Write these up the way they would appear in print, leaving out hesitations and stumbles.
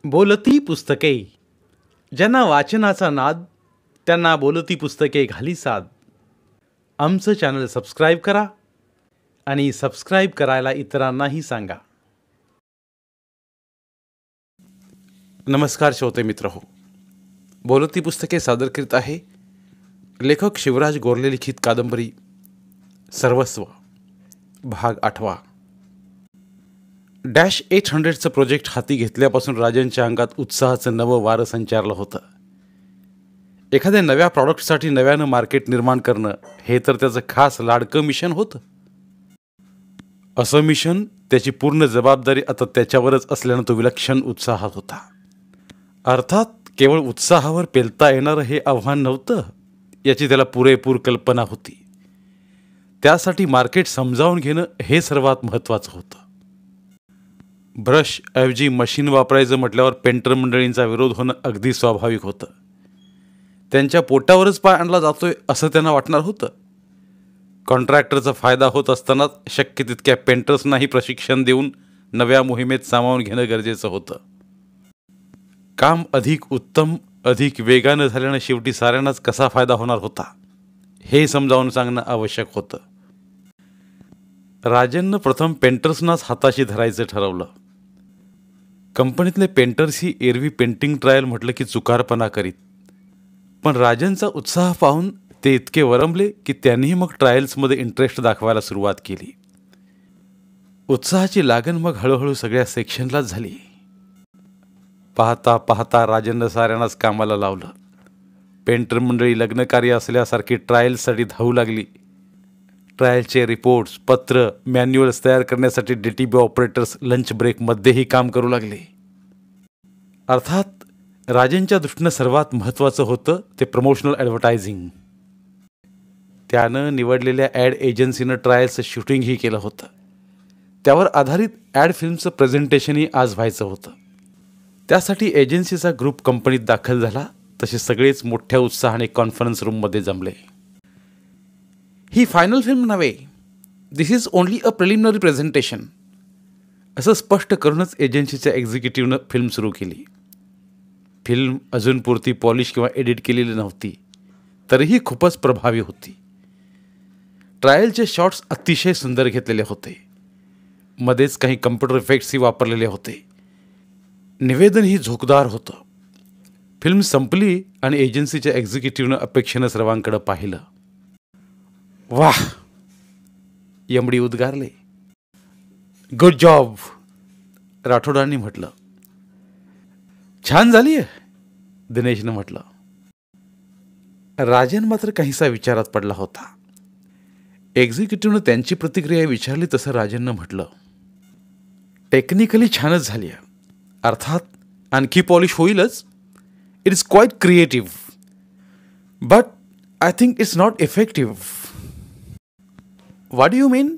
बोलती पुस्तके. ज्यांना वाचनाचा नाद त्यांना बोलती पुस्तके घाली साद. आमचं चॅनल सबस्क्राईब करा आणि सबस्क्राईब करायला इतरांनाही सांगा. नमस्कार श्रोते मित्र हो, बोलती पुस्तके सादर करीत आहे लेखक शिवराज गोरले लिखित कादंबरी सर्वस्व भाग 8. -800चं प्रोजेक्ट हाती घेतल्यापासून राजनच्या अंगात उत्साहाचं नवं वारं संचारलं होतं. एखाद्या नव्या प्रॉडक्टसाठी नव्यानं मार्केट निर्माण करणं हे तर त्याचं खास लाडकं मिशन होतं. असं मिशन, त्याची पूर्ण जबाबदारी आता त्याच्यावरच असल्यानं तो विलक्षण उत्साहात होता. अर्थात केवळ उत्साहावर पेलता येणारं हे आव्हान नव्हतं याची त्याला पुरेपूर कल्पना होती. त्यासाठी मार्केट समजावून घेणं हे सर्वात महत्त्वाचं होतं. ब्रश ऐवजी मशीन वापरायचं म्हटल्यावर पेंटर मंडळींचा विरोध होणं अगदी स्वाभाविक होतं. त्यांच्या पोटावरच पाय आणला जातोय असं त्यांना वाटणार होतं. कॉन्ट्रॅक्टरचा फायदा होत असतानाच शक्य तितक्या पेंटर्सनाही प्रशिक्षण देऊन नव्या मोहिमेत सामावून घेणं गरजेचं होतं. काम अधिक उत्तम, अधिक वेगानं झाल्यानं शेवटी साऱ्यांनाच कसा फायदा होणार होता हे समजावून सांगणं आवश्यक होतं. राजननं प्रथम पेंटर्सनाच हाताशी धरायचं ठरवलं. कंपनीतले पेंटर्सही एरवी पेंटिंग ट्रायल म्हटलं की चुकारपणा करीत, पण राजनचा उत्साह पाहून ते इतके वरमले की त्यांनीही मग ट्रायल्समध्ये इंटरेस्ट दाखवायला सुरुवात केली. उत्साहाची लागण मग हळूहळू सगळ्या सेक्शनलाच झाली. पाहता पाहता राजननं साऱ्यांनाच कामाला लावलं. पेंटर मंडळी लग्नकार्य असल्यासारखी ट्रायल्ससाठी धावू लागली. ट्रायलचे रिपोर्ट्स, पत्र, मॅन्युअल्स तयार करण्यासाठी DTB ऑपरेटर्स लंच ब्रेकमध्येही काम करू लागले. अर्थात राजनच्या दृष्टीनं सर्वात महत्त्वाचं होतं ते प्रमोशनल ॲडव्हर्टायझिंग. त्यानं निवडलेल्या ॲड एजन्सीनं ट्रायल्सचं शूटिंगही केलं होतं. त्यावर आधारित ॲड फिल्मचं प्रेझेंटेशनही आज व्हायचं होतं. त्यासाठी एजन्सीचा ग्रुप कंपनीत दाखल झाला. तसे सगळेच मोठ्या उत्साहाने कॉन्फरन्स रूममध्ये जमले. ही फायनल फिल्म नव्हे, this is only a preliminary presentation असं स्पष्ट करूनच एजन्सीच्या एक्झिक्युटिव्हनं फिल्म सुरू केली. फिल्म अजून पुरती पॉलिश किंवा एडिट केलेली नव्हती, तरीही खूपच प्रभावी होती. ट्रायलचे शॉट्स अतिशय सुंदर घेतलेले होते. मध्येच काही कम्प्युटर इफेक्ट्सही वापरलेले होते. निवेदनही झोकदार होतं. फिल्म संपली आणि एजन्सीच्या एक्झिक्युटिव्हनं अपेक्षेनं सर्वांकडे पाहिलं. वाह, यमडी उद्गारले. गुड जॉब, राठोडांनी म्हटलं. छान झाली आहे, दिनेशनं म्हटलं. राजन मात्र काहीसा विचारात पडला होता. एक्झिक्युटिव्हनं त्यांची प्रतिक्रिया विचारली तसं राजननं म्हटलं. टेक्निकली छानच झाली आहे. अर्थात आणखी पॉलिश होईलच. It is quite creative, but I think it's not effective. What do you mean?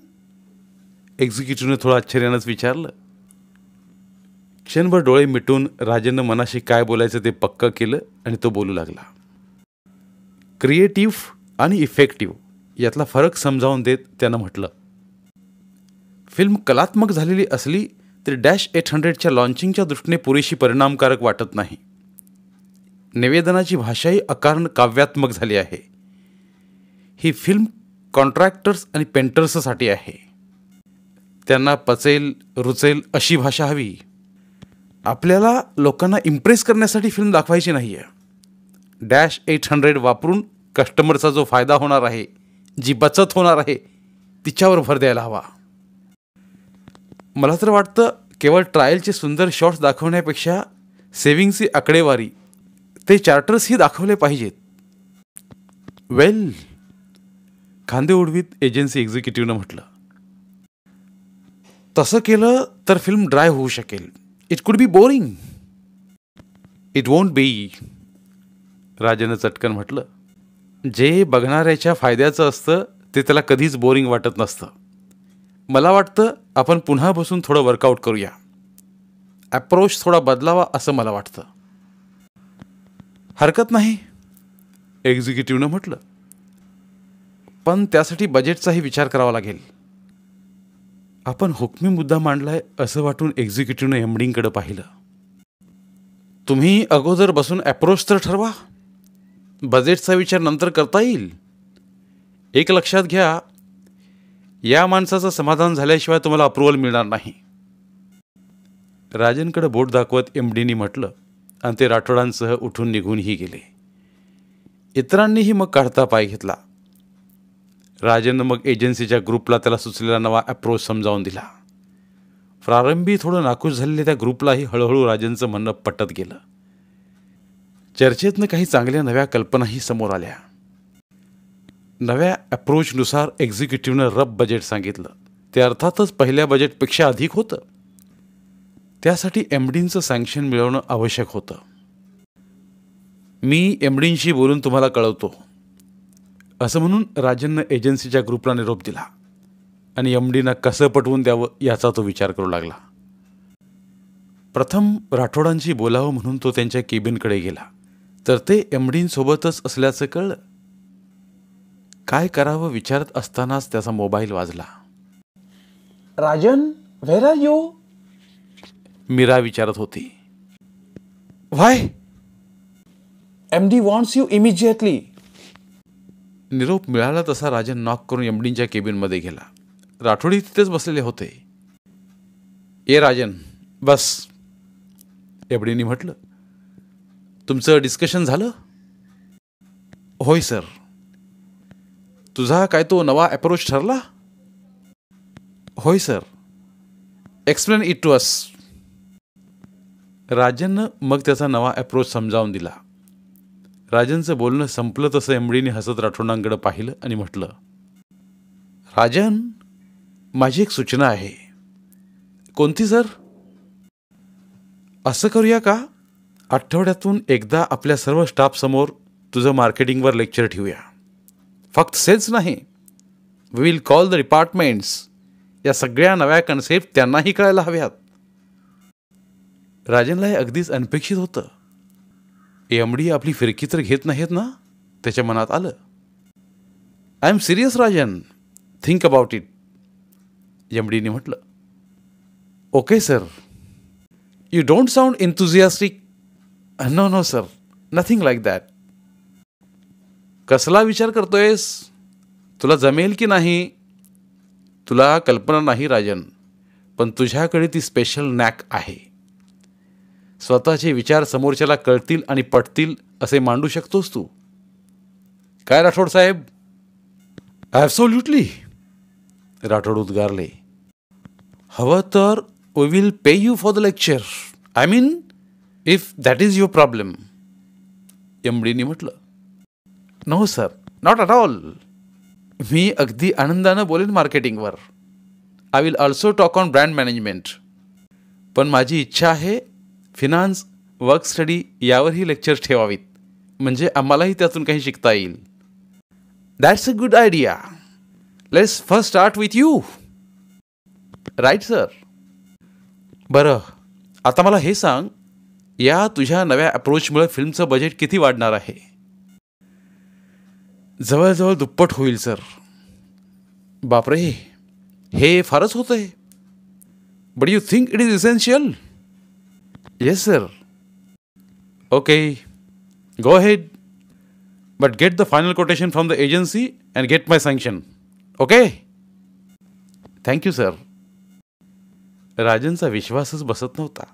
एक्झिक्युटिव्हनं थोडं आश्चर्यानंच विचारलं. क्षणभर डोळे मिटून राजननं मनाशी काय बोलायचं ते पक्कं केलं आणि तो बोलू लागला. क्रिएटिव्ह आणि इफेक्टिव्ह यातला फरक समजावून देत त्यानं म्हटलं, फिल्म कलात्मक झालेली असली तरी -800च्या लॉन्चिंगच्या दृष्टीने पुरेशी परिणामकारक वाटत नाही. निवेदनाची भाषाही अकारण काव्यात्मक झाली आहे. ही फिल्म कॉन्ट्रॅक्टर्स आणि पेंटर्ससाठी आहे. त्यांना पचेल, रुचेल अशी भाषा हवी. आपल्याला लोकांना इम्प्रेस करण्यासाठी फिल्म दाखवायची नाही आहे. -800 वापरून कस्टमरचा जो फायदा होणार आहे, जी बचत होणार आहे, तिच्यावर भर द्यायला हवा. मला तर वाटतं केवळ ट्रायलचे सुंदर शॉट्स दाखवण्यापेक्षा सेव्हिंगची आकडेवारी, ते चार्टर्सही दाखवले पाहिजेत. वेल, खांदे उडवीत एजन्सी एक्झिक्युटिव्हनं म्हटलं. तसं केलं तर फिल्म ड्राय होऊ शकेल. It could be boring. It won't be, राजनं चटकन म्हटलं. जे बघणाऱ्याच्या फायद्याचं असतं ते त्याला कधीच बोरिंग वाटत नसतं. मला वाटतं आपण पुन्हा बसून थोडं वर्कआउट करूया. ॲप्रोच थोडा बदलावा असं मला वाटतं. हरकत नाही, एक्झिक्युटिव्हनं म्हटलं. पण त्यासाठी बजेटचाही विचार करावा लागेल. आपण हुकमी मुद्दा मांडलाय असं वाटून एक्झिक्युटिव्हने एमडींकडे पाहिलं. तुम्ही अगोदर बसून अप्रोच तर ठरवा. बजेटचा विचार नंतर करता येईल. एक लक्षात घ्या, या माणसाचं समाधान झाल्याशिवाय तुम्हाला अप्रुव्हल मिळणार नाही. राजनकडे बोट दाखवत एमडीनी म्हटलं आणि ते राठोडांसह उठून निघूनही गेले. इतरांनीही मग काढता पाय घेतला. राजननं मग एजन्सीच्या ग्रुपला त्याला सुचलेला नवा अप्रोच समजावून दिला. प्रारंभी थोडं नाखुश झालेल्या त्या ग्रुपलाही हळूहळू राजनचं म्हणणं पटत गेलं. चर्चेतनं काही चांगल्या नव्या कल्पनाही समोर आल्या. नव्या अप्रोचनुसार एक्झिक्युटिव्हनं रफ बजेट सांगितलं. ते अर्थातच पहिल्या बजेटपेक्षा अधिक होतं. त्यासाठी एमडींचं सँक्शन मिळवणं आवश्यक होतं. मी एमडींशी बोलून तुम्हाला कळवतो, असं म्हणून राजननं एजन्सीच्या ग्रुपला निरोप दिला आणि एमडींना कसं पटवून द्यावं याचा तो विचार करू लागला. प्रथम राठोडांशी बोलावं म्हणून तो त्यांच्या केबिनकडे गेला, तर ते एमडींसोबतच असल्याचं कळलं. काय करावं विचारत असतानाच त्याचा मोबाईल वाजला. Rajan, where are you? Meera विचारत होती. Why? MD wants you immediately. निरोप मिळाला तसा राजन नॉक करून एमडींच्या केबिनमध्ये गेला. राठोडी तिथेच बसलेले होते. ये राजन, बस, एमडींनी म्हटलं. तुमचं डिस्कशन झालं? होय सर. तुझा काय तो नवा अप्रोच ठरला? होय sir. Explain it to us. राजननं मग त्याचा नवा अप्रोच समजावून दिला. राजनचं बोलणं संपलं तसं एमडीने हसत राठोडांकडे पाहिलं आणि म्हटलं, राजन, माझी एक सूचना आहे. कोणती सर? असं करूया का, आठवड्यातून एकदा आपल्या सर्व स्टाफसमोर तुझं मार्केटिंगवर लेक्चर ठेवूया. फक्त सेल्स नाही, we will call the departments. या सगळ्या नव्या कन्सेप्ट त्यांनाही कळायला हव्यात. राजनला हे अगदीच अनपेक्षित होतं. एमडी आपली फिरकी तर घेत नाहीत ना, त्याच्या मनात आलं. I am serious Rajan, think about it, एमडीने म्हटलं. Okay sir. You don't sound enthusiastic. No no sir, nothing like that. कसला विचार करतोयस? तुला जमेल की नाही? तुला कल्पना नाही राजन, पण तुझ्याकडे ती स्पेशल नॅक आहे. स्वतःचे विचार समोरच्याला कळतील आणि पटतील असे मांडू शकतोस तू. काय राठोड साहेब? ॲब्सोल्युटली, राठोड उद्गारले. हवं तर we will pay you for the lecture. I mean, if that is your problem, एमडीने म्हटलं. No sir, not at all. मी अगदी आनंदानं बोलेन मार्केटिंगवर. I will also talk on brand management. पण माझी इच्छा आहे फिनान्स, वर्क स्टडी यावरही लेक्चर्स ठेवावीत, म्हणजे आम्हालाही त्यातून काही शिकता येईल. That's a good idea. Let's first start with you. Right sir. बरं, आता मला हे सांग, या तुझ्या नव्या अप्रोचमुळे फिल्मचं बजेट किती वाढणार आहे? जवळजवळ दुप्पट होईल सर. बापरे, हे फारच होत आहे. But you think it is essential? Yes sir. Okay, go ahead, but get the final quotation from the agency and get my sanction. Okay? Thank you sir. राजनचा विश्वासच बसत नव्हता.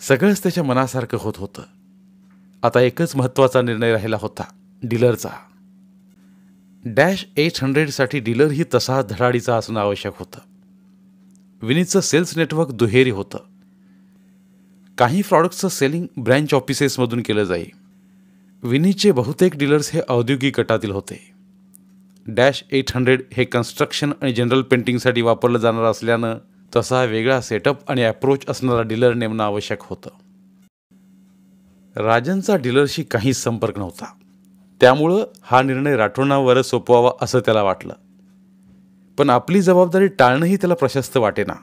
सगळंच त्याच्या मनासारखं होत होतं. आता एकच महत्त्वाचा निर्णय राहिला होता, डीलरचा. -800साठी डीलरही तसा धडाडीचा असणं आवश्यक होतं. विनीतचं सेल्स नेटवर्क दुहेरी होतं. काही प्रॉडक्ट्सचं सेलिंग ब्रँच ऑफिसेसमधून केलं जाई. विनीतचे बहुतेक डीलर्स हे औद्योगिक गटातील होते. -800 हे कन्स्ट्रक्शन आणि जनरल पेंटिंगसाठी वापरलं जाणार असल्यानं तसा वेगळा सेटअप आणि अप्रोच असणारा डीलर नेमणं आवश्यक होतं. राजनचा डीलरशी काहीच संपर्क नव्हता. त्यामुळं हा निर्णय राठोडांवरच सोपवावा असं त्याला वाटलं. पण आपली जबाबदारी टाळणंही त्याला प्रशस्त वाटेना.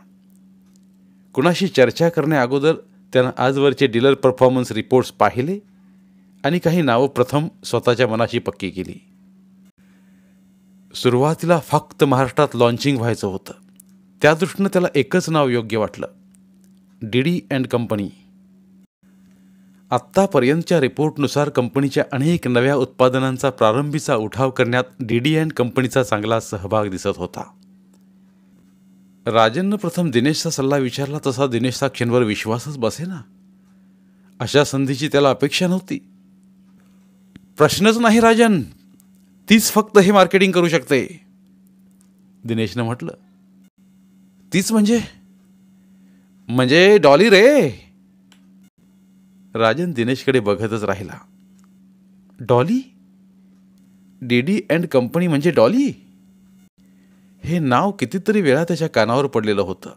कुणाशी चर्चा करण्याअगोदर त्यानं आजवरचे डीलर परफॉर्मन्स रिपोर्ट्स पाहिले आणि काही नावं प्रथम स्वतःच्या मनाशी पक्की केली. सुरुवातीला फक्त महाराष्ट्रात लॉन्चिंग व्हायचं होतं. त्या दृष्टीनं त्याला एकच नाव योग्य वाटलं, डीडी अँड कंपनी. आत्तापर्यंतच्या रिपोर्टनुसार कंपनीच्या अनेक नव्या उत्पादनांचा प्रारंभीचा उठाव करण्यात DD&T कंपनीचा चांगला सहभाग दिसत होता. राजननं प्रथम दिनेशचा सल्ला विचारला तसा दिनेशचा क्षणभर विश्वासच बसेना. अशा संधीची त्याला अपेक्षा नव्हती. प्रश्नच नाही राजन, तीच फक्त हे मार्केटिंग करू शकते, दिनेशनं म्हटलं. तीच म्हणजे डॉली रे. राजन दिनेशकडे बघतच राहिला. डॉली? DD&T कंपनी म्हणजे डॉली? हे नाव कितीतरी वेळा त्याच्या कानावर पडलेलं होतं.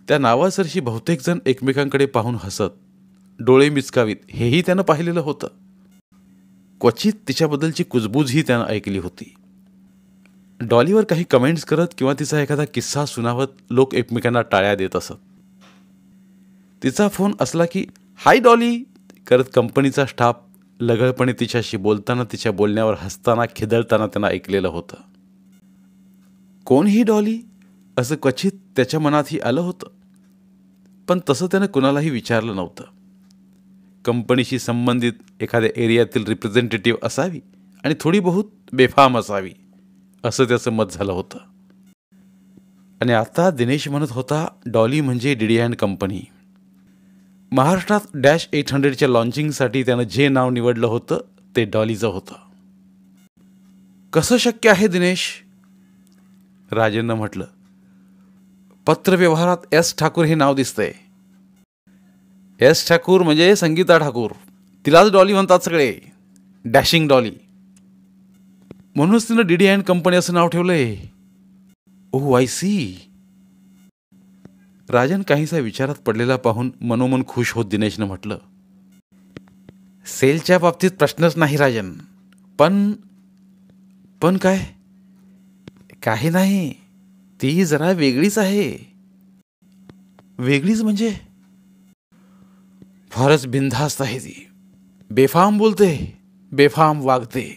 त्या नावासरशी बहुतेक जण एकमेकांकडे पाहून हसत, डोळे मिचकावीत हेही त्यानं पाहिलेलं होतं. क्वचित तिच्याबद्दलची कुजबूजही त्यानं ऐकली होती. डॉलीवर काही कमेंट्स करत किंवा तिचा एखादा किस्सा सुनावत लोक एकमेकांना टाळ्या देत असत. तिचा फोन असला की हाय डॉली करत कंपनीचा स्टाफ लगळपणे तिच्याशी बोलताना, तिच्या बोलण्यावर हसताना, खिदळताना त्यांना ऐकलेलं होतं. कोण ही डॉली असं क्वचित त्याच्या मनातही आलं होतं, पण तसं त्यानं कुणालाही विचारलं नव्हतं. कंपनीशी संबंधित एखाद्या एरियातील रिप्रेझेंटेटिव्ह असावी आणि थोडी बहुत बेफाम असावी असं त्याचं मत झालं होतं. आणि आता दिनेश म्हणत होता डॉली म्हणजे DD&T कंपनी. महाराष्ट्रात -800च्या लॉन्चिंगसाठी त्यानं जे नाव निवडलं होतं ते डॉलीचं होतं. कसं शक्य आहे दिनेश? राजननं म्हटलं. पत्रव्यवहारात S ठाकूर हे नाव दिसतंय. S ठाकूर म्हणजे संगीता ठाकूर, तिलाच डॉली म्हणतात सगळे, डॅशिंग डॉली. म्हणूनच तिनं DD&T कंपनी असं नाव ठेवलंय. ओह आय सी. राजन काहीसा विचारात पडलेला पाहून मनोमन खुश होत दिनेशनं म्हटलं. सेलच्या बाबतीत प्रश्नच नाही राजन, पण काय? काही नाही, ती जरा वेगळीच आहे. वेगळीच म्हणजे? फारच बिनधास्त आहे ती. बेफाम बोलते, बेफाम वागते.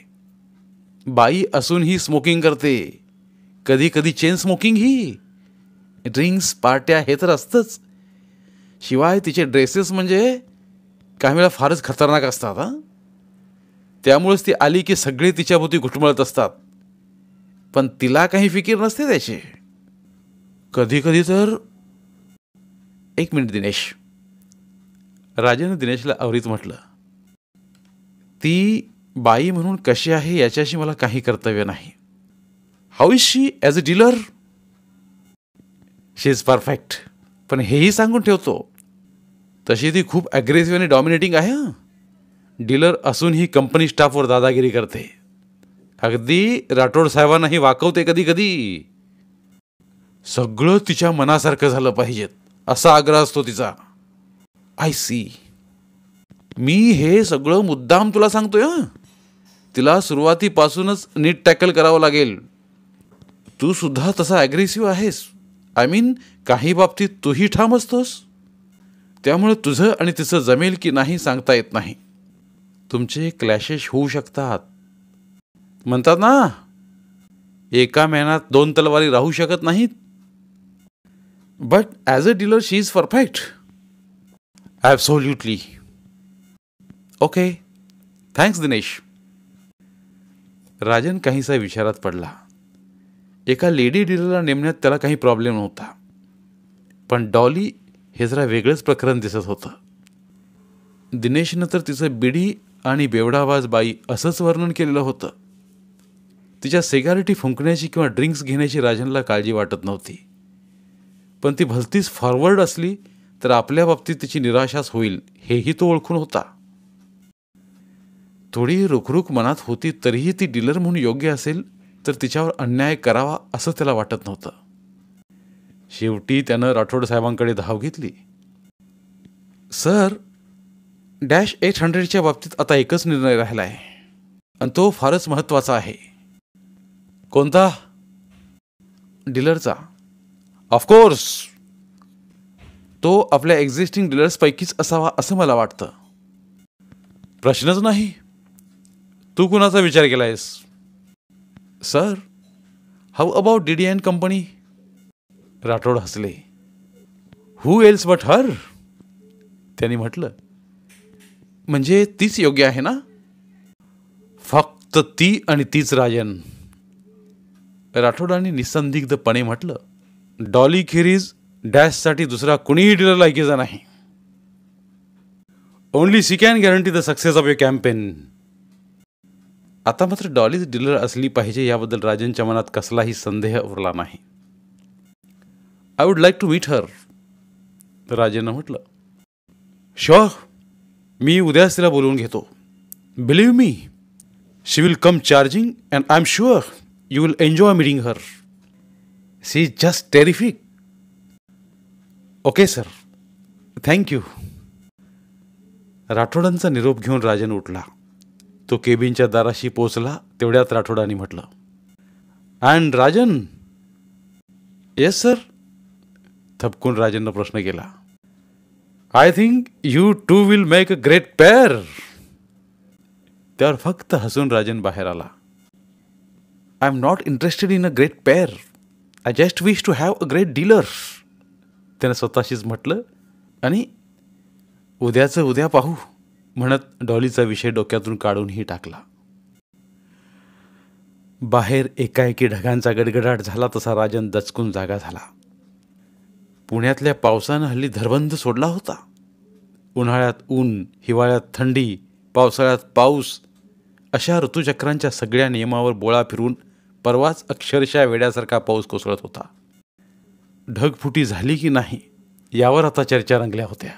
बाई असूनही स्मोकिंग करते, कधी कधी चेन स्मोकिंग ही. ड्रिंक्स, पार्ट्या हे तर असतंच. शिवाय तिचे ड्रेसेस म्हणजे काही वेळा फारच खतरनाक असतात. त्यामुळेच ती आली की सगळे तिच्याभोवती घुटमळत असतात, पण तिला काही फिकीर नसते त्याची. कधी कधी तर. एक मिनिट दिनेश, राजाने दिनेशला आवरीत म्हटलं. ती बाई म्हणून कशी आहे याच्याशी मला काही कर्तव्य नाही. How is she as a dealer? She is perfect. पण हेही सांगून ठेवतो, तशी ती खूप ॲग्रेसिव्ह आणि डॉमिनेटिंग आहे. डीलर असूनही कंपनी स्टाफवर दादागिरी करते. अगदी राठोड साहेबांनाही वाकवते कधी कधी. सगळं तिच्या मनासारखं झालं पाहिजेत असा आग्रह असतो तिचा. I C. मी हे सगळं मुद्दाम तुला सांगतोय. तिला सुरुवातीपासूनच नीट टॅकल करावं लागेल. तू सुद्धा तसा ॲग्रेसिव्ह आहेस. आय मीन, काही बाबतीत तूही ठाम असतोस. त्यामुळे तुझं आणि तिचं जमेल की नाही सांगता येत नाही. तुमचे क्लॅशेस होऊ शकतात. म्हणतात ना, एका मेहनात 2 तलवारी राहू शकत नाहीत. But as a dealer she is perfect. Absolutely. Okay, thanks Dinesh. Rajan काहीसा विचारात पडला. एका लेडी डीलरला नेमण्यात त्याला काही प्रॉब्लेम नव्हता, पण डॉली हे जरा वेगळंच प्रकरण दिसत होतं. दिनेशनं तर तिचं बिडी आणि बेवडाबाज बाई असंच वर्णन केलेलं होतं. तिच्या सिगारेटी फुंकण्याची किंवा ड्रिंक्स घेण्याची राजनला काळजी वाटत नव्हती, पण ती भलतीच फॉरवर्ड असली तर आपल्या बाबतीत तिची निराशाच होईल हेही तो ओळखून होता. थोडी रुखरुख मनात होती तरीही ती डीलर म्हणून योग्य असेल तर तिच्यावर अन्याय करावा असं त्याला वाटत नव्हतं. शेवटी त्यानं राठोड साहेबांकडे धाव घेतली. सर, -800च्या बाबतीत आता एकच निर्णय राहिला आहे आणि तो फारच महत्त्वाचा आहे. कोणता? डीलरचा. ऑफकोर्स. तो आपल्या एक्झिस्टिंग डीलर्सपैकीच असावा असं मला वाटतं. प्रश्नच नाही. तू कुणाचा विचार केला आहेस? Sir, how about DD&T company? Rathod हसले. Who else but her? त्यांनी म्हटलं. म्हणजे तीच योग्य आहे ना? फक्त ती आणि तीच राजन. राठोडांनी निसंदिग्धपणे म्हटलं. डॉली खेरीज डॅशसाठी दुसरा कुणीही डीलर लायकीचा नाही. Only she can guarantee the success of your campaign. आता मात्र डॉलीज डीलर असली पाहिजे याबद्दल राजनच्या मनात कसलाही संदेह उरला नाही. I would like to meet her, राजननं म्हटलं. शुअर, मी उद्याच तिला बोलवून घेतो. Believe me, she will come charging and I am sure you will enjoy meeting her. She is just terrific. Okay sir, thank you. राठोडांचा निरोप घेऊन राजन उठला. तो केबिनच्या दाराशी पोचला तेवढ्यात राठोडांनी म्हटलं. अँड राजन. येस सर, थपकून राजननं प्रश्न केला. I think you two will make a great pair. त्यावर फक्त हसून राजन बाहेर आला. I am not interested in a great pair. I just wish to have a great dealer, त्यानं स्वतःशीच म्हटलं आणि उद्याचं उद्या पाहू म्हणत डॉलीचा विषय डोक्यातून काढूनही टाकला. बाहेर एकाएकी ढगांचा गडगडाट झाला तसा राजन दचकून जागा झाला. पुण्यातल्या पावसानं हल्ली धरबंध सोडला होता. उन्हाळ्यात ऊन, हिवाळ्यात थंडी, पावसाळ्यात पाऊस अशा ऋतुचक्रांच्या सगळ्या नियमावर बोळा फिरून परवाच अक्षरशः वेड्यासारखा पाऊस कोसळत होता. ढगफुटी झाली की नाही यावर आता चर्चा रंगल्या होत्या.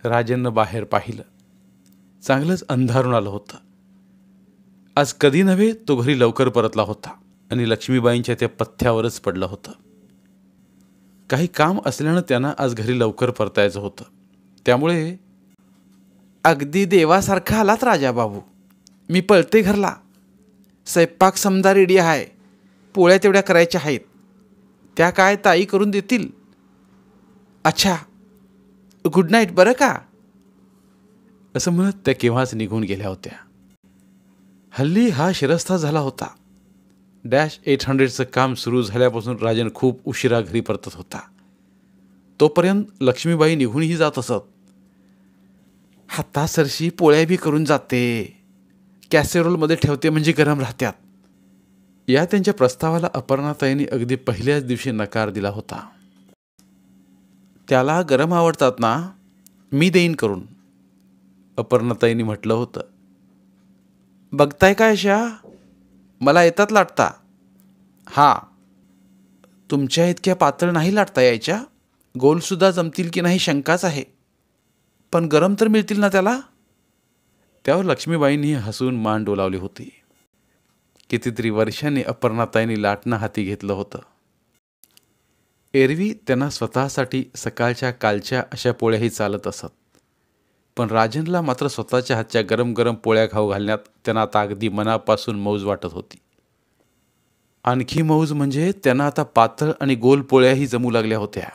राजननं बाहेर पाहिलं. चांगलंच अंधारून आलं होतं. आज कधी नव्हे तो घरी लवकर परतला होता आणि लक्ष्मीबाईंच्या त्या पथ्यावरच पडलं होतं. काही काम असल्यानं त्यांना आज घरी लवकर परतायचं होतं. त्यामुळे अगदी देवासारखा आलात राजाबाबू. मी पळते घरला. स्वयंपाक समजा रेडी आहे. पोळ्या तेवढ्या करायच्या आहेत. त्या काय ताई करून देतील. अच्छा, गुड नाईट बरं का, असं म्हणत त्या केव्हाच निघून गेल्या होत्या. हल्ली हा शिरस्ता झाला होता. -800चं काम सुरू झाल्यापासून राजन खूप उशिरा घरी परतत होता. तोपर्यंत लक्ष्मीबाई निघूनही जात असत. हातासरशी पोळ्या बी करून जाते. कॅसेरोलमध्ये ठेवते म्हणजे गरम राहत्यात. या त्यांच्या प्रस्तावाला अपर्णाताईंनी अगदी पहिल्याच दिवशी नकार दिला होता. त्याला गरम आवडतात ना, मी देईन करून, अपर्णाताईंनी म्हटलं होतं. बघताय काय अशा, मला येतात लाटता. हां, तुमच्या इतक्या पातळ नाही लाटता यायच्या. गोलसुद्धा जमतील की नाही शंकाच आहे. पण गरम तर मिळतील ना त्याला. त्यावर लक्ष्मीबाईंनी हसून मान डोलावली होती. कितीतरी वर्षांनी अपर्णाताईंनी लाटणं हाती घेतलं होतं. एरवी त्यांना स्वतःसाठी सकाळच्या कालच्या अशा पोळ्याही चालत असत. पण राजनला मात्र स्वतःच्या हातच्या गरम गरम पोळ्या खाऊ घालण्यात त्यांना आता अगदी मनापासून मौज वाटत होती. आणखी मौज म्हणजे त्यांना आता पातळ आणि गोल पोळ्याही जमू लागल्या होत्या.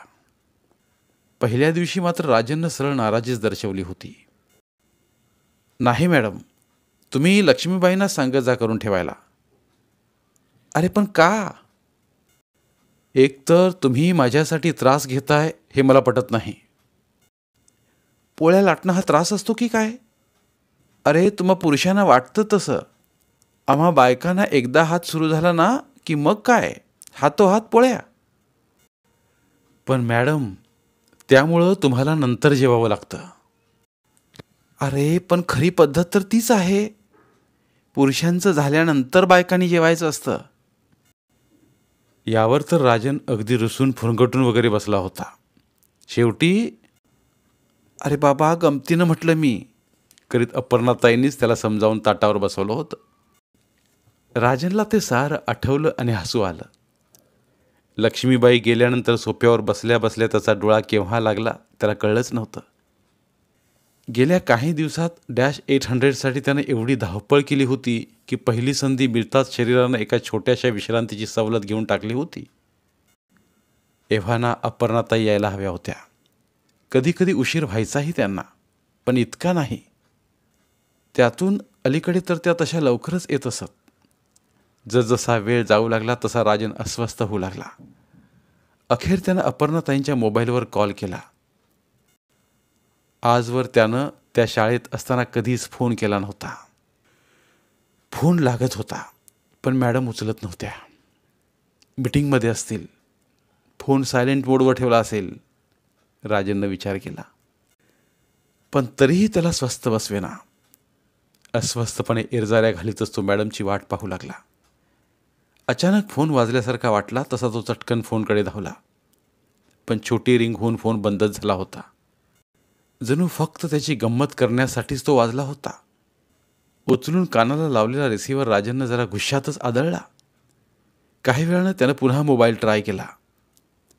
पहिल्या दिवशी मात्र राजननं सरळ नाराजीच दर्शवली होती. नाही मॅडम, तुम्ही लक्ष्मीबाईंना सांगत जा करून ठेवायला. अरे पण का? एकतर तुम्ही माझ्यासाठी त्रास घेताय हे मला पटत नाही. पोळ्या लाटणं हा त्रास असतो की काय? अरे तुम्हा पुरुषांना वाटतं तसं. आम्हा बायकांना एकदा हात सुरू झाला ना की मग काय, हातोहात पोळ्या. पण मॅडम, त्यामुळं तुम्हाला नंतर जेवावं लागतं. अरे पण खरी पद्धत तर तीच आहे. पुरुषांचं झाल्यानंतर बायकांनी जेवायचं असतं. यावर तर राजन अगदी रुसून फुरगटून वगैरे बसला होता. शेवटी अरे बाबा, गमतीनं म्हटलं मी, करीत अपर्णाताईंनीच त्याला समजावून ताटावर बसवलं होतं. राजनला ते सारं आठवलं आणि हसू आलं. लक्ष्मीबाई गेल्यानंतर सोफ्यावर बसल्या बसल्या त्याचा डोळा केव्हा लागला त्याला कळलंच नव्हतं. गेल्या काही दिवसात -800साठी त्यानं एवढी धावपळ केली होती की पहिली संधी मिळताच शरीरानं एका छोट्याशा विश्रांतीची सवलत घेऊन टाकली होती. एव्हाना अपर्णाताई यायला हव्या होत्या. कधी कधी उशीर व्हायचाही त्यांना, पण इतका नाही. त्यातून अलीकडे तर त्या तशा लवकरच येत असत. जसजसा वेळ जाऊ लागला तसा राजन अस्वस्थ होऊ लागला. अखेर त्यानं अपर्णाताईंच्या मोबाईलवर कॉल केला. आजवर त्यानं त्या शाळेत असताना कधीच फोन केला नव्हता. फोन लागत होता पण मॅडम उचलत नव्हत्या. मीटिंगमध्ये असतील, फोन सायलेंट मोडवर ठेवला असेल, राजननं विचार केला. पण तरीही त्याला स्वस्थ बसवेना. अस्वस्थपणे इरजाऱ्या घालीतच तो मॅडमची वाट पाहू लागला. अचानक फोन वाजल्यासारखा वाटला तसा तो चटकन फोनकडे धावला. पण छोटी रिंग होऊन फोन बंदच झाला होता. जणू फक्त त्याची गंमत करण्यासाठीच तो वाजला होता. उचलून कानाला लावलेला रिसिव्हर राजननं जरा गुस्सातच आदळला. काही वेळानं त्यानं पुन्हा मोबाईल ट्राय केला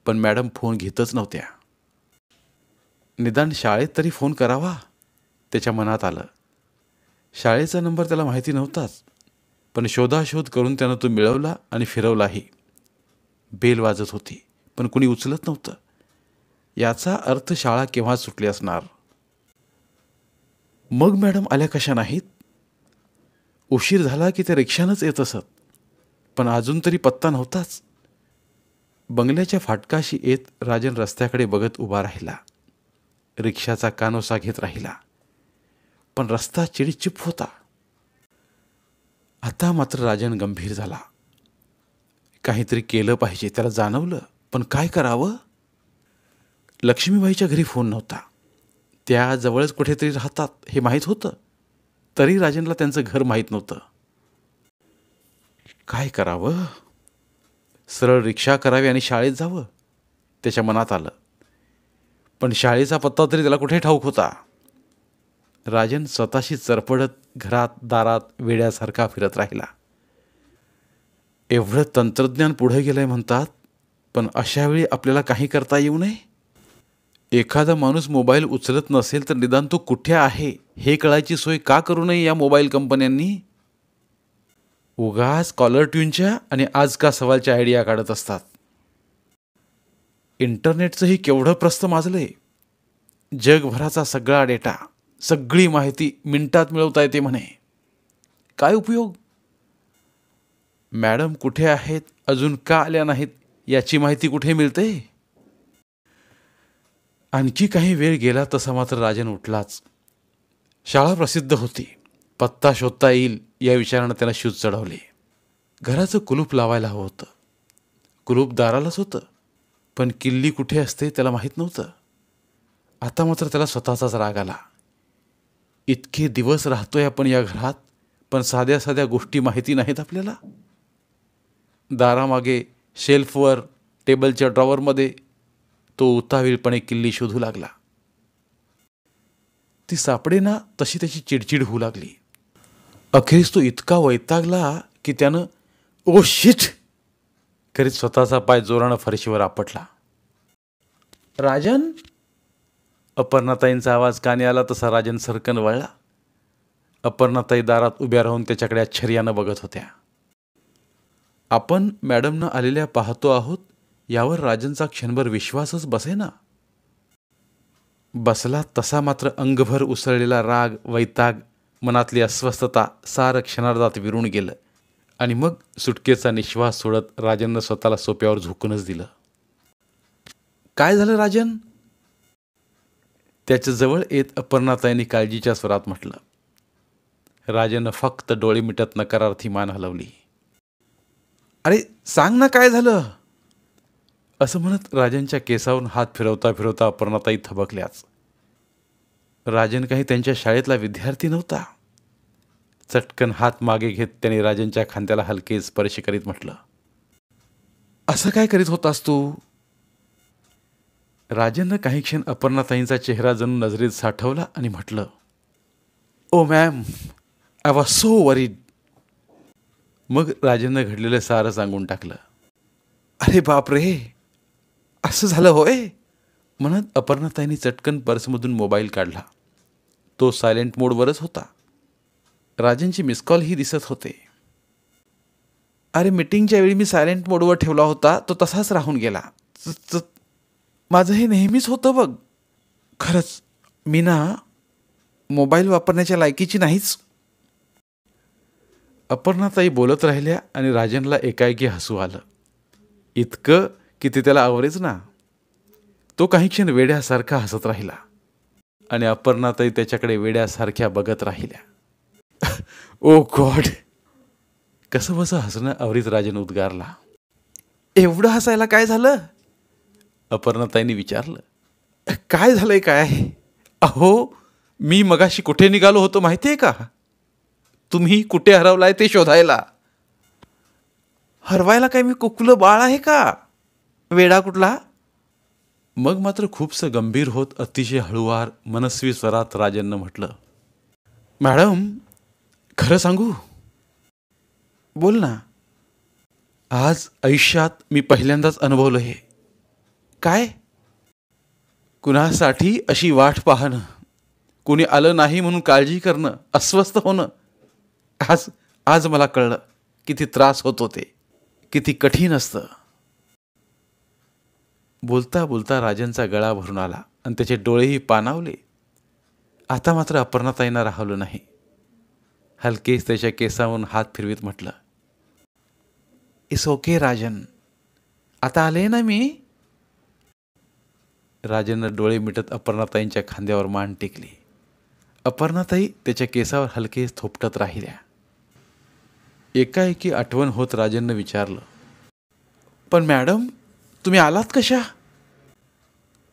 पण मॅडम फोन घेतच नव्हत्या. निदान शाळेत तरी फोन करावा त्याच्या मनात आलं. शाळेचा नंबर त्याला माहिती नव्हताच पण शोधाशोध करून त्यानं तो मिळवला आणि फिरवलाही. बेल वाजत होती पण कुणी उचलत नव्हतं. याचा अर्थ शाळा केव्हा सुटली असणार. मग मॅडम आल्या कशा नाहीत. उशीर झाला की ते रिक्षानंच येत असत पण अजून तरी पत्ता नव्हताच. बंगल्याच्या फाटकाशी येत राजन रस्त्याकडे बघत उभा राहिला. रिक्षाचा कानोसा घेत राहिला पण रस्ता चिडीचिप होता. आता मात्र राजन गंभीर झाला. काहीतरी केलं पाहिजे त्याला जाणवलं, पण काय करावं. लक्ष्मीबाईच्या घरी फोन नव्हता. त्या जवळच कुठेतरी राहतात हे माहीत होतं, तरी राजनला त्यांचं घर माहीत नव्हतं. काय करावं. सरळ रिक्षा करावी आणि शाळेत जावं त्याच्या मनात आलं. पण शाळेचा पत्ता तरी त्याला कुठे ठाऊक होता. राजन स्वतःशी चरपडत घरात दारात वेड्यासारखा फिरत राहिला. एवढं तंत्रज्ञान पुढे गेलंय म्हणतात, पण अशावेळी आपल्याला काही करता येऊ नये. एखादा माणूस मोबाईल उचलत नसेल तर निदान तो कुठे आहे हे कळायची सोय का करू नये या मोबाईल कंपन्यांनी. उगाच कॉलर ट्यूनच्या आणि आज का सवालच्या आयडिया काढत असतात. इंटरनेटचंही केवढं प्रस्त माजलंय. जगभराचा सगळा डेटा, सगळी माहिती मिनिटात मिळवता येते म्हणे. काय उपयोग. मॅडम कुठे आहेत, अजून का आल्या नाहीत याची माहिती कुठे मिळते. आणखी काही वेळ गेला तसा मात्र राजन उठलाच. शाळा प्रसिद्ध होती, पत्ता शोधता येईल या विचारानं त्याला शूज चढवले. घराचं कुलूप लावायला हवं होतं. कुलूप दारालाच होतं पण किल्ली कुठे असते त्याला माहीत नव्हतं. आता मात्र त्याला स्वतःचाच राग आला. इतके दिवस राहतोय आपण या घरात, पण साध्या साध्या गोष्टी माहिती नाहीत आपल्याला. दारामागे शेल्फवर टेबलच्या ड्रॉवरमध्ये तो उतावीळपणे किल्ली शोधू लागला. ती सापडेना तशी त्याची चिडचिड होऊ लागली. अखेरीस तो इतका वैतागला की त्यानं ओ शिट करीत स्वतःचा पाय जोरानं फरशीवर आपटला. राजन. अपर्णाताईंचा आवाज कानी आला तसा राजन सरकन वळला. अपर्णाताई दारात उभ्या राहून त्याच्याकडे आश्चर्यानं बघत होत्या. आपण मॅडमनं आलेल्या पाहतो आहोत यावर राजनचा क्षणभर विश्वासच बसेना. बसला तसा मात्र अंगभर उसळलेला राग, वैताग, मनातली अस्वस्थता सारं क्षणार्धात विरून गेलं आणि मग सुटकेचा निश्वास सोडत राजननं स्वतःला सोप्यावर झोकूनच दिलं. काय झालं राजन. त्याच्या जवळ येत अपर्णाताईंनी काळजीच्या स्वरात म्हटलं. राजननं फक्त डोळे मिटत नकारार्थी मान हलवली. अरे सांग ना काय झालं. असं म्हणत राजनच्या केसावरून हात फिरवता फिरवता अपर्णाताई थबकल्याच. राजन काही त्यांच्या शाळेतला विद्यार्थी नव्हता. चटकन हात मागे घेत त्याने राजनच्या खांद्याला हलके स्पर्श करीत म्हटलं, असं काय करीत होतास तू. राजननं काही क्षण अपर्णाताईंचा चेहरा जणू नजरेत साठवला आणि म्हटलं, oh ma'am, I was so worried. मग राजननं घडलेलं सारं सांगून टाकलं. अरे बापरे, असं झालं होय. म्हणत अपर्णाताईंनी चटकन पर्समधून मोबाईल काढला. तो सायलेंट मोडवरच होता. राजनची मिस कॉलही दिसत होते. अरे मीटिंगच्या वेळी मी सायलेंट मोडवर ठेवला होता, तो तसाच राहून गेला. माझं हे नेहमीच होतं बघ. खरंच मी ना मोबाईल वापरण्याच्या लायकीची नाहीच. अपर्णाताई बोलत राहिल्या आणि राजनला एकाएकी हसू आलं. इतकं की ते त्याला आवरेच ना. तो काही क्षण वेड्यासारखा हसत राहिला. आणि अपर्णाताई त्याच्याकडे वेड्यासारख्या बघत राहिल्या. ओ गॉड. कसं बसं हसणं आवरीत राजन उद्गारला. एवढं हसायला काय झालं? अपर्णाताईंनी विचारलं. काय झालंय काय? अहो, मी मगाशी कुठे निघालो होतो माहिती आहे का? तुम्ही कुठे हरवलाय ते शोधायला. हरवायला काय मी कुकुलं बाळ आहे का? वेडा कुठला? मग मात्र खूपसं गंभीर होत अतिशय हळुवार मनस्वी स्वरात राजननं म्हटलं. मॅडम, खरं सांगू? बोल ना. आज आयुष्यात मी पहिल्यांदाच अनुभवलं हे. काय? कुणासाठी अशी वाट पाहणं, कुणी आलं नाही म्हणून काळजी करणं, अस्वस्थ होणं. आज आज मला कळलं किती त्रास होतो ते, किती कठीण असतं. बोलता बोलता राजनचा गळा भरून आला आणि त्याचे डोळेही पाणावले. आता मात्र अपर्णाताईंना राहवलं नाही. हलकेच त्याच्या केसावरून हात फिरवीत म्हटलं. इट्स ओके राजन, आता आले ना मी. राजननं डोळे मिटत अपर्णाताईंच्या खांद्यावर मान टेकली. अपर्णाताई त्याच्या केसावर हलकेच थोपटत राहिल्या. एकाएकी आठवण होत राजननं विचारलं. पण मॅडम, तुम्ही आलात कशा?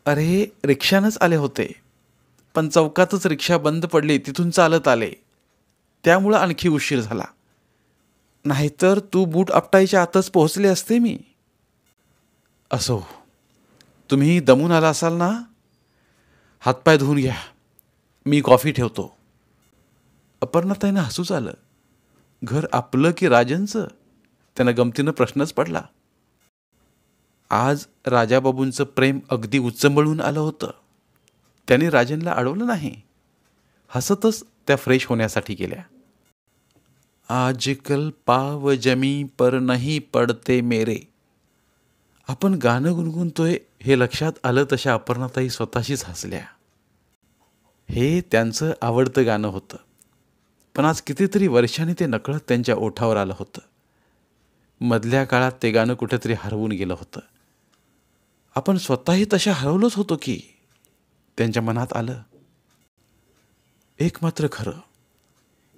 अरे, रिक्षानंच आले होते, पण चौकातच रिक्षा बंद पडली, तिथून चालत आले. त्यामुळं आणखी उशीर झाला. नाहीतर तू बूट आपटायच्या आतच पोहोचले असते मी. असो, तुम्ही दमून आला असाल ना? हातपाय धुवून घ्या, मी कॉफी ठेवतो. अपर्णाताईंना हसूच आलं. घर आपलं की राजनचं? त्यांना गमतीनं प्रश्नच पडला. आज राजाबाबूंचं प्रेम अगदी उच्चंबळून आलं होतं. त्यांनी राजनला अडवलं नाही. हसतच त्या फ्रेश होण्यासाठी गेल्या. आजकल पाव जमी पर नहीं पडते मेरे. आपण गाणं गुणगुणतोय हे लक्षात आलं तशा अपर्णाताई स्वतःशीच हसल्या. हे त्यांचं आवडतं गाणं होतं, पण आज कितीतरी वर्षांनी ते नकळत त्यांच्या ओठावर आलं होतं. मधल्या काळात ते गाणं कुठेतरी हरवून गेलं होतं. आपण स्वतःही तशा हरवलोच होतो की, त्यांच्या मनात आलं. एक मात्र खरं,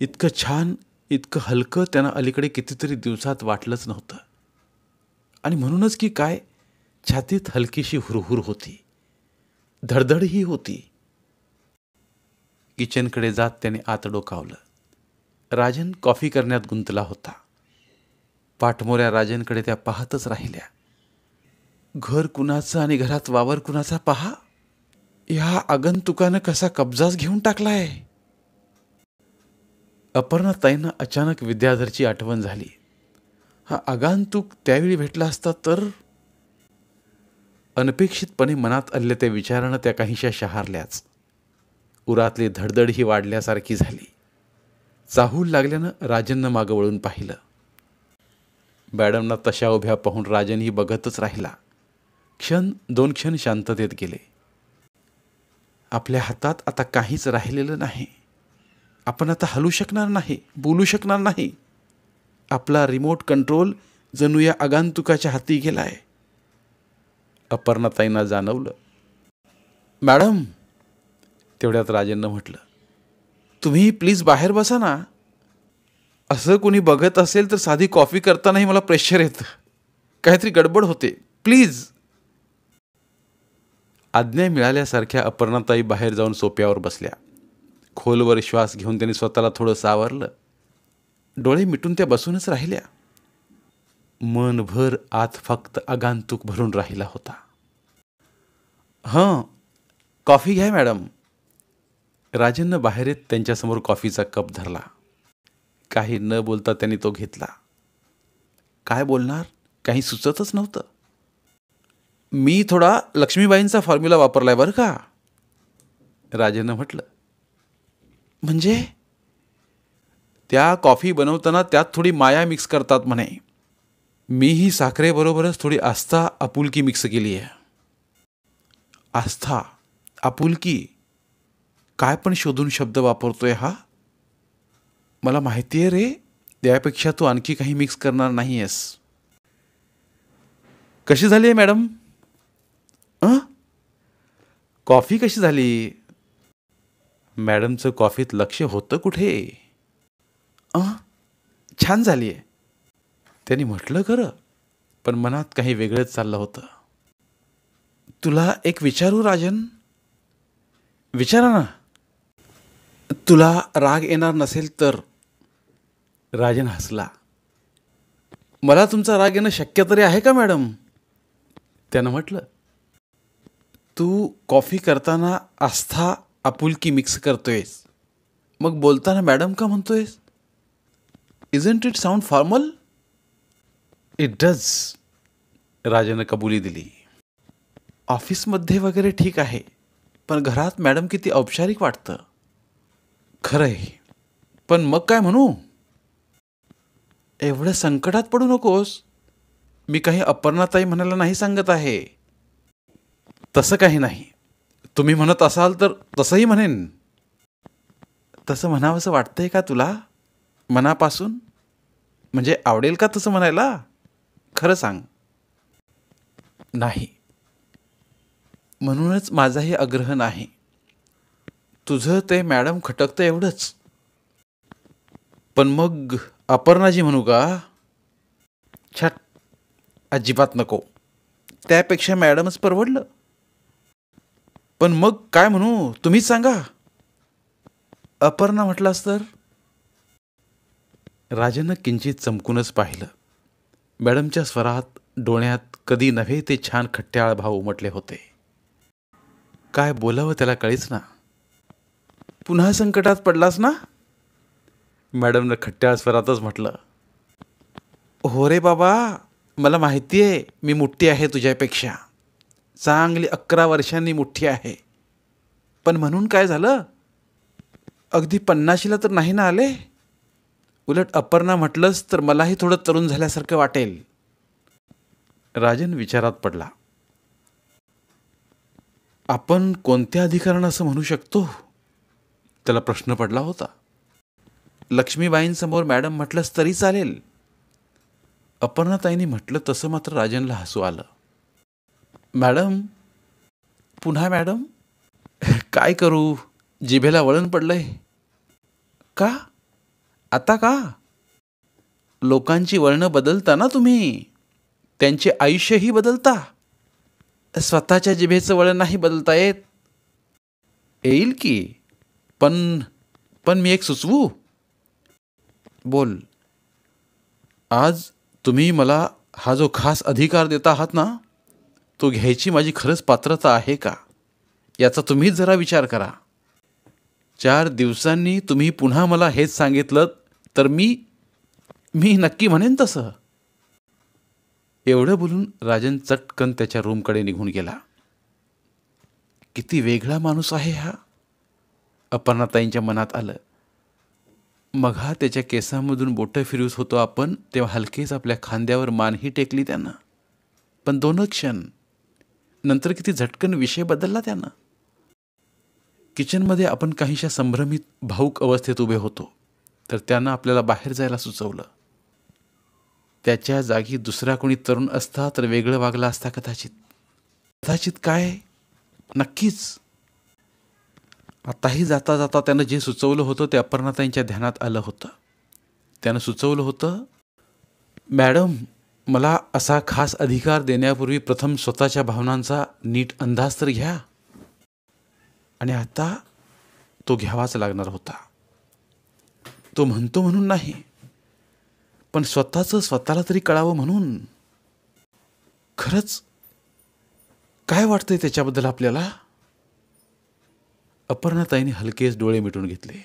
इतकं छान, इतकं हलकं त्यांना अलीकडे कितीतरी दिवसात वाटलंच नव्हतं. आणि म्हणूनच की काय, छातीत हलकीशी हुरहुर होती, धडधडही होती. किचनकडे जात त्याने आत डोकावलं. राजन कॉफी करण्यात गुंतला होता. पाठमोऱ्या राजनकडे त्या पाहतच राहिल्या. घर कुणाचं आणि घरात वावर कुणाचा पहा. ह्या आगंतुकानं कसा कब्जाच घेऊन टाकलाय. अपर्णाताईंना अचानक विद्याधरची आठवण झाली. हा आगंतुक त्यावेळी भेटला असता तर. अनपेक्षितपणे मनात आलेल्या त्या विचारानं त्या काहीशा शहारल्याच. उरातली धडधड ही वाढल्यासारखी झाली. चाहूल लागल्यानं राजननं मागं वळून पाहिलं. मॅडमना तशा उभ्या पाहून राजनही बघतच राहिला. क्षण दोन क्षण शांततेत गेले. आपल्या हातात आता काहीच राहिलेलं नाही. आपण आता हलू शकणार नाही, बोलू शकणार नाही. आपला रिमोट कंट्रोल जणू या आगंतुकाच्या हाती गेलाय. अपर्णाताईंना जाणवलं. मॅडम, तेवढ्यात राजननं म्हटलं. तुम्ही प्लीज बाहेर बसा ना. असं कोणी बघत असेल तर साधी कॉफी करतानाही मला प्रेशर येतं. काहीतरी गडबड होते, प्लीज. आज्ञा मिळाल्यासारख्या अपर्णाताई बाहेर जाऊन सोप्यावर बसल्या. खोलवर श्वास घेऊन त्यांनी स्वतःला थोडं सावरलं. डोळे मिटून त्या बसूनच राहिल्या. मनभर आत फक्त आगंतुक भरून राहिला होता. हां, कॉफी घ्या मॅडम. राजननं बाहेर येत त्यांच्यासमोर कॉफीचा कप धरला. काही न बोलता त्यांनी तो घेतला. काय बोलणार, काही सुचतच नव्हतं. मी थोडा लक्ष्मीबाईंचा फॉर्म्युला वापरलाय बरं का, राजननं म्हटलं. म्हणजे? त्या कॉफी बनवताना त्यात थोडी माया मिक्स करतात म्हणे. मीही साखरेबरोबरच थोडी आस्था, आपुलकी मिक्स केली आहे. आस्था, आपुलकी, काय पण शोधून शब्द वापरतोय हा. मला माहिती आहे रे, त्यापेक्षा तू आणखी काही मिक्स करणार नाही आहेस. कशी झाली आहे मॅडम? कॉफी कशी झाली? मॅडमचं कॉफीत लक्ष होतं कुठे? छान झाली आहे. त्यांनी म्हटलं खरं, पण मनात काही वेगळंच चाललं होतं. तुला एक विचारू राजन? विचारा ना. तुला राग येणार नसेल तर? राजन हसला. मला तुमचा राग येणं शक्य तरी आहे का मॅडम? त्यानं म्हटलं, तू कॉफी करताना आस्था आपुलकी मिक्स करतोयस, मग बोलताना मॅडम का म्हणतोयस? Isn't it sound formal? It does. राजानं कबुली दिली. ऑफिसमध्ये वगैरे ठीक आहे, पण घरात मॅडम किती औपचारिक वाटतं. खरंय, पण मग काय म्हणू? एवढं संकटात पडू नकोस. मी काही अपर्णाताई म्हणायला नाही सांगत आहे. तसं काही नाही. तुम्ही म्हणत असाल तर तसंही म्हणेन. तसं म्हणावंसं वाटतंय का तुला मनापासून? म्हणजे आवडेल का तसं म्हणायला? खरं सांग. नाही. म्हणूनच माझाही आग्रह नाही. तुझं ते मॅडम खटकतं एवढंच. पण मग अपर्णाजी म्हणू का? छट, अजिबात नको. त्यापेक्षा मॅडमच परवडलं. पण मग काय म्हणू तुम्हीच सांगा. अपर्णा म्हटलास तर? राजानं किंचित चमकूनच पाहिलं. मॅडमच्या स्वरात, डोळ्यात कधी नव्हे ते छान खट्याळ भाव उमटले होते. काय बोलावं त्याला कळीच ना. पुन्हा संकटात पडलास ना? मॅडमनं खट्याळ स्वरातच म्हटलं. हो रे बाबा, मला माहिती आहे मी मोठी आहे तुझ्यापेक्षा. चांगली 11 वर्षांनी मोठी आहे. पण म्हणून काय झालं? अगदी 50ला तर नाही ना आले. उलट अपर्णा म्हटलंस तर मलाही थोडं तरुण झाल्यासारखं वाटेल. राजन विचारात पडला. आपण कोणत्या अधिकारानं असं म्हणू शकतो? त्याला प्रश्न पडला होता. लक्ष्मीबाईंसमोर मॅडम म्हटलंस तरी चालेल. अपर्णाताईंनी म्हटलं तसं मात्र राजनला हसू आलं. मॅडम? पुन्हा मॅडम? काय करू, जिभेला वळण पडलंय. का? आता का? लोकांची वळणं बदलता ना तुम्ही. त्यांचे आयुष्यही बदलता. स्वतःच्या जिभेचं वळण नाही बदलता येत. येईल की. पण मी एक सुचवू? बोल. आज तुम्ही मला हा जो खास अधिकार देता आहात ना, तो घ्यायची माझी खरंच पात्रता आहे का, याचा तुम्हीच जरा विचार करा. 4 दिवसांनी तुम्ही पुन्हा मला हेच सांगितलं तर मी नक्की म्हणेन तसं. एवढं बोलून राजन चटकन त्याच्या रूमकडे निघून गेला. किती वेगळा माणूस आहे हा, अपर्णाताईंच्या मनात आलं. मघा त्याच्या केसांमधून बोटं फिरवत होतो आपण, तेव्हा हलकेच आपल्या खांद्यावर मानही टेकली त्यानं. पण 2 क्षण नंतर किती झटकन विषय बदलला त्यानं. किचनमध्ये आपण काहीशा संभ्रमित भाऊक अवस्थेत उभे होतो, तर त्यानं आपल्याला बाहेर जायला सुचवलं. त्याच्या जागी दुसरा कोणी तरुण असता तर वेगळं वागला असता कदाचित काय, नक्कीच. आताही जाता जाता त्यानं जे सुचवलं होतं ते अपर्णाताईंच्या ध्यानात आलं होतं. त्यानं सुचवलं होतं, मॅडम, मला असा खास अधिकार देण्यापूर्वी प्रथम स्वतःच्या भावनांचा नीट अंदाज तर घ्या. आणि आता तो घ्यावाच लागणार होता. तो म्हणतो म्हणून नाही, पण स्वतःचं स्वतःला तरी कळावं म्हणून. खरंच काय वाटतंय त्याच्याबद्दल आपल्याला? अपर्णाताईने हलकेच डोळे मिटून घेतले.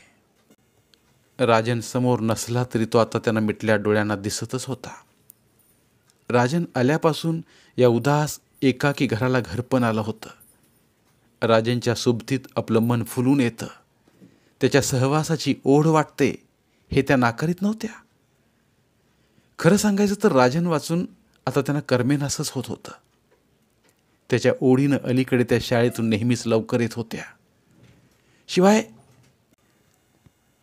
राजन समोर नसला तरी तो आता त्यांना मिटल्या डोळ्यांना दिसतच होता. राजन आल्यापासून या उदास एकाकी घराला घरपण आलं होतं. राजनच्या सुबतीत आपलं मन फुलून येतं. त्याच्या सहवासाची ओढ वाटते हे त्या नाकारीत नव्हत्या. खरं सांगायचं तर राजन वाचून आता त्यांना कर्मेनासच होत होतं. त्याच्या ओढीनं अलीकडे त्या शाळेतून नेहमीच लवकर येत होत्या. शिवाय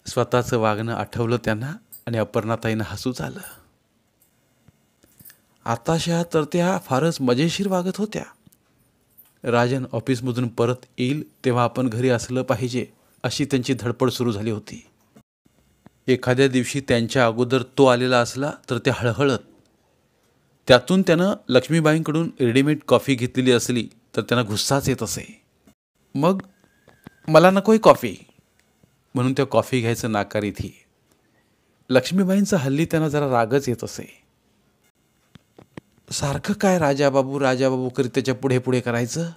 स्वतःचं वागणं आठवलं त्यांना आणि अपर्णाताईंना हसूच आलं. आताशा तर त्या फारच मजेशीर वागत होत्या. राजन ऑफिसमधून परत येईल तेव्हा आपण घरी असलं पाहिजे अशी त्यांची धडपड सुरू झाली होती. एखाद्या दिवशी त्यांच्या अगोदर तो आलेला असला तर ते हळहळत. त्यातून त्यानं लक्ष्मीबाईंकडून रेडीमेड कॉफी घेतलेली असली तर त्यांना गुस्साच येत असे. मग मला नकोय कॉफी म्हणून त्या कॉफी घ्यायचं नाकारीत ही. लक्ष्मीबाईंचा हल्ली त्यांना जरा रागच येत असे. सारखं काय राजाबाबू करीत त्याच्या पुढे पुढे करायचं.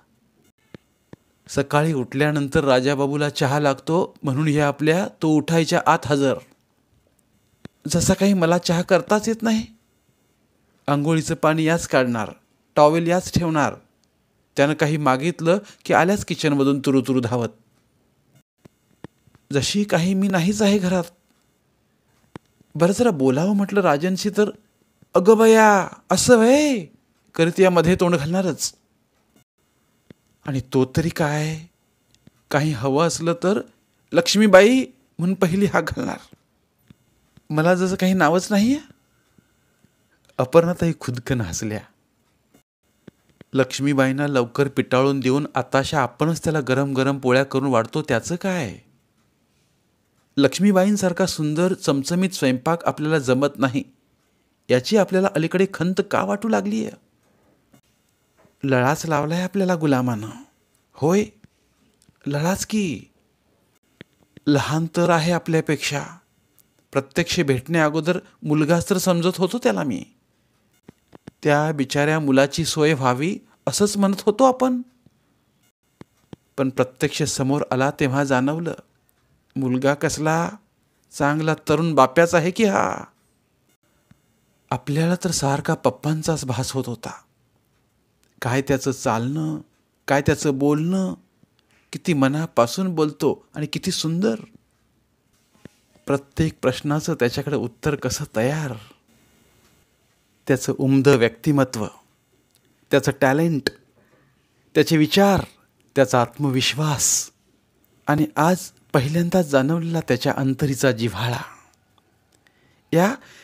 सकाळी उठल्यानंतर राजाबाबूला चहा लागतो म्हणून हे आपल्या तो उठायच्या आत हजर. जसा काही मला चहा करताच येत नाही. आंघोळीचं पाणी याच काढणार, टॉवेल याच ठेवणार. त्यानं काही मागितलं की आल्याच किचनमधून तुरुतुरू धावत. जशी काही मी नाहीच आहे घरात. बरं जरा बोलावं म्हटलं राजनशी तर अगं बया असं वय करीत यामध्ये तोंड घालणारच. आणि तो तरी काय, काही हवं असलं तर लक्ष्मीबाई म्हणून पहिली हाक घालणार. मला जसं काही नावच नाही आहे. अपर्णाताई खुदकन हसल्या. लक्ष्मीबाईंना लवकर पिटाळून देऊन आताशा आपणच त्याला गरम गरम पोळ्या करून वाढतो त्याचं काय. लक्ष्मीबाईंसारखा सुंदर चमचमीत स्वयंपाक आपल्याला जमत नाही याची आपल्याला अलीकडे खंत का वाटू लागली आहे. लळाच लावलाय आपल्याला गुलामानं. होय लळाच की. लहान तर आहे आपल्यापेक्षा. प्रत्यक्ष भेटण्या अगोदर मुलगाच तर समजत होतो त्याला मी. त्या बिचाऱ्या मुलाची सोय व्हावी असंच म्हणत होतो आपण. पण प्रत्यक्ष समोर आला तेव्हा जाणवलं मुलगा कसला चांगला तरुण बाप्याचा आहे की हा. आपल्याला तर सारखा पप्पांचाच भास होत होता. काय त्याचं चालणं, काय त्याचं बोलणं, किती मनापासून बोलतो आणि किती सुंदर. प्रत्येक प्रश्नाचं त्याच्याकडे उत्तर कसं तयार. त्याचं उमदं व्यक्तिमत्व, त्याचं टॅलेंट, त्याचे विचार, त्याचा आत्मविश्वास आणि आज पहिल्यांदाच जाणवलेला त्याच्या अंतरीचा जिव्हाळा.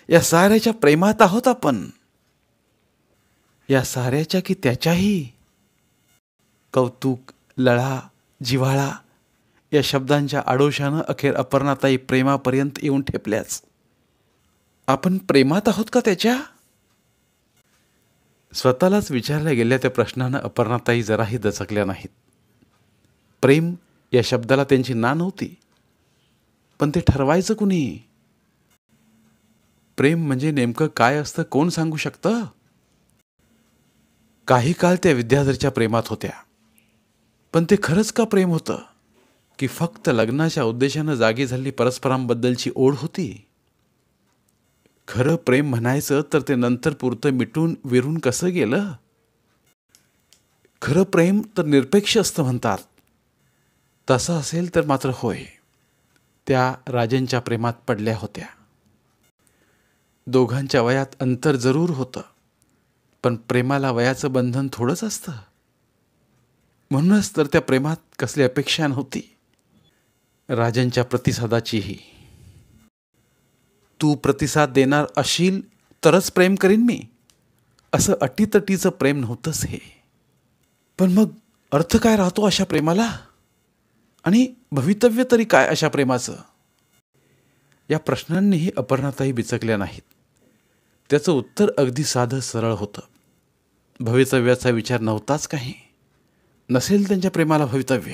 या साऱ्याच्या प्रेमात आहोत आपण. या साऱ्याच्या की त्याच्याही. कौतुक, लळा, जिव्हाळा या शब्दांच्या आडोशानं अखेर अपर्णाताई प्रेमापर्यंत येऊन ठेपल्याच. आपण प्रेमात आहोत का त्याच्या. स्वतःलाच विचारल्या गेल्या त्या प्रश्नानं अपर्णाताई जराही दचकल्या नाहीत. प्रेम या शब्दाला त्यांची ना नव्हती. पण ते ठरवायचं कुणी. प्रेम म्हणजे नेमकं काय असतं कोण सांगू शकतं. काही काळ त्या विद्याधरच्या प्रेमात होत्या. पण ते खरंच का प्रेम होतं की फक्त लग्नाच्या उद्देशानं जागी झालेली परस्परांबद्दलची ओढ होती. खरं प्रेम म्हणायचं तर ते नंतर पुरतं मिटून विरून कसं गेलं. खरं प्रेम तर निरपेक्ष असतं म्हणतात. तसं असेल तर मात्र होय, त्या राजनच्या प्रेमात पडल्या होत्या. दोघांच्या वयात अंतर जरूर होतं, पण प्रेमाला वयाचं बंधन थोडंच असतं. म्हणूनच तर त्या प्रेमात कसली अपेक्षा नव्हती. राजनच्या प्रतिसादाचीही. तू प्रतिसाद देणार असशील तरच प्रेम करीन मी, असं अटीतटीचं प्रेम नव्हतंच हे. पण मग अर्थ काय राहतो अशा प्रेमाला आणि भवितव्य तरी काय अशा प्रेमाचं. या प्रश्नांनीही अपर्णाताई बिचकल्या नाहीत. त्याचं उत्तर अगदी साधं सरळ होतं. भवितव्याचा विचार नव्हताच काही. नसेल त्यांच्या प्रेमाला भवितव्य.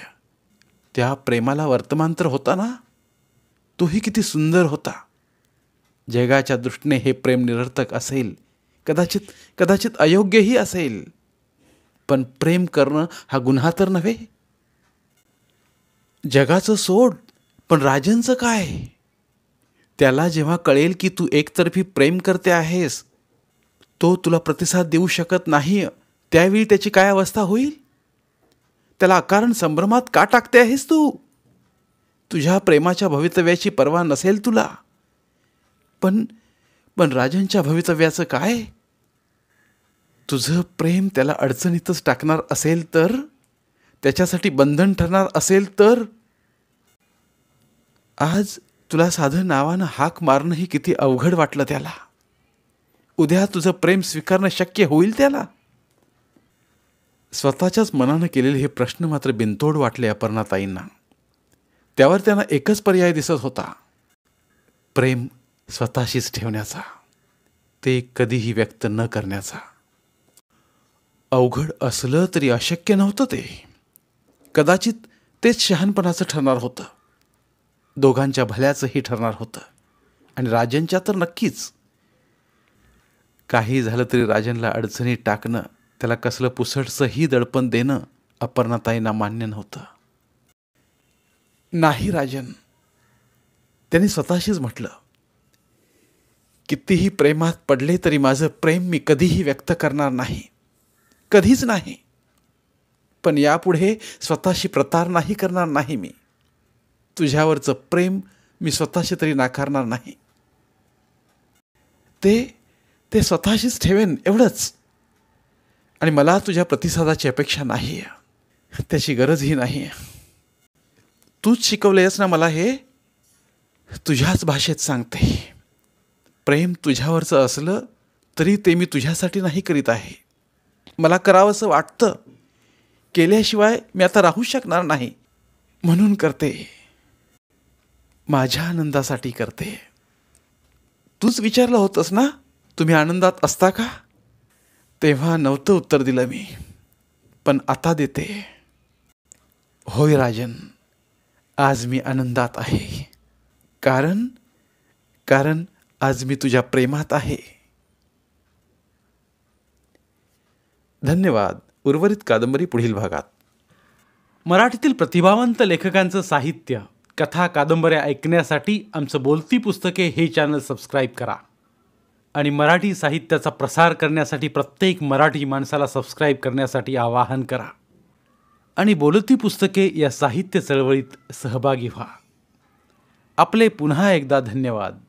त्या प्रेमाला वर्तमान तर होता ना. तोही किती सुंदर होता. जगाच्या दृष्टीने हे प्रेम निरर्थक असेल, कदाचित अयोग्यही असेल, पण प्रेम करणं हा गुन्हा तर नव्हे. जगाचं सोड, पण राजनचं काय. त्याला जेव्हा कळेल की तू एकतर्फी प्रेम करते आहेस, तो तुला प्रतिसाद देऊ शकत नाही, त्यावेळी त्याची काय अवस्था होईल. त्याला अकारण संभ्रमात का टाकते आहेस तू. तुझ्या प्रेमाच्या भवितव्याची पर्वा नसेल तुला, पण राजनच्या भवितव्याचं काय. तुझं प्रेम त्याला अडचणीतच टाकणार असेल तर, त्याच्यासाठी बंधन ठरणार असेल तर. आज तुला साधं नावानं हाक मारणंही किती अवघड वाटलं त्याला. उद्या तुझं प्रेम स्वीकारणं शक्य होईल त्याला. स्वतःच्याच मनानं केलेले हे प्रश्न मात्र बिनतोड वाटले अपर्णाताईंना. त्यावर त्यांना एकच पर्याय दिसत होता, प्रेम स्वतःशीच ठेवण्याचा, ते कधीही व्यक्त न करण्याचा. अवघड असलं तरी अशक्य नव्हतं ते. कदाचित तेच शहाणपणाचं ठरणार होतं, दोघांच्या भल्याचंही ठरणार होतं, आणि राजनच्या तर नक्कीच. काही झालं तरी राजनला अडचणीत टाकणं, त्याला कसलं पुसटसंही दडपण देणं अपर्णाताईंना मान्य नव्हतं. नाही राजन, त्यांनी स्वतःशीच म्हटलं, कितीही प्रेमात पडले तरी माझं प्रेम मी कधीही व्यक्त करणार नाही, कधीच नाही. पण यापुढे स्वतःशी प्रतारणा करणार नाही मी. तुझ्यावरचं प्रेम मी स्वतःशी तरी नाकारणार नाही. ते स्वतःशीच ठेवेन, एवढंच. आणि मला तुझ्या प्रतिसादाची अपेक्षा नाही, त्याची गरजही नाही. तूच शिकवलेस ना मला हे, तुझ्याच भाषेत सांगते. प्रेम तुझ्यावरचं असलं तरी ते मी तुझ्यासाठी नाही करीत आहे, मला करावंसं वाटतं, केल्याशिवाय मी आता राहू शकणार नाही, म्हणून करते. माझ्या आनंदासाठी करते. तूच विचारलं होतंस ना, तुम्ही आनंदात असता का? तेव्हा नव्हतं उत्तर दिलं मी, पण आता देते. होय राजन, आज मी आनंदात आहे, कारण आज मी तुझ्या प्रेमात आहे. धन्यवाद. उर्वरित कादंबरी पुढील भागात. मराठीतील प्रतिभावंत लेखकांचं साहित्य, कथा, कादंबऱ्या ऐकण्यासाठी आमचं बोलती पुस्तके हे चॅनल सबस्क्राईब करा. आणि मराठी साहित्याचा प्रसार करण्यासाठी प्रत्येक मराठी माणसाला सबस्क्राईब करण्यासाठी आवाहन करा. आणि बोलती पुस्तके या साहित्य चळवळीत सहभागी व्हा. आपले पुन्हा एकदा धन्यवाद.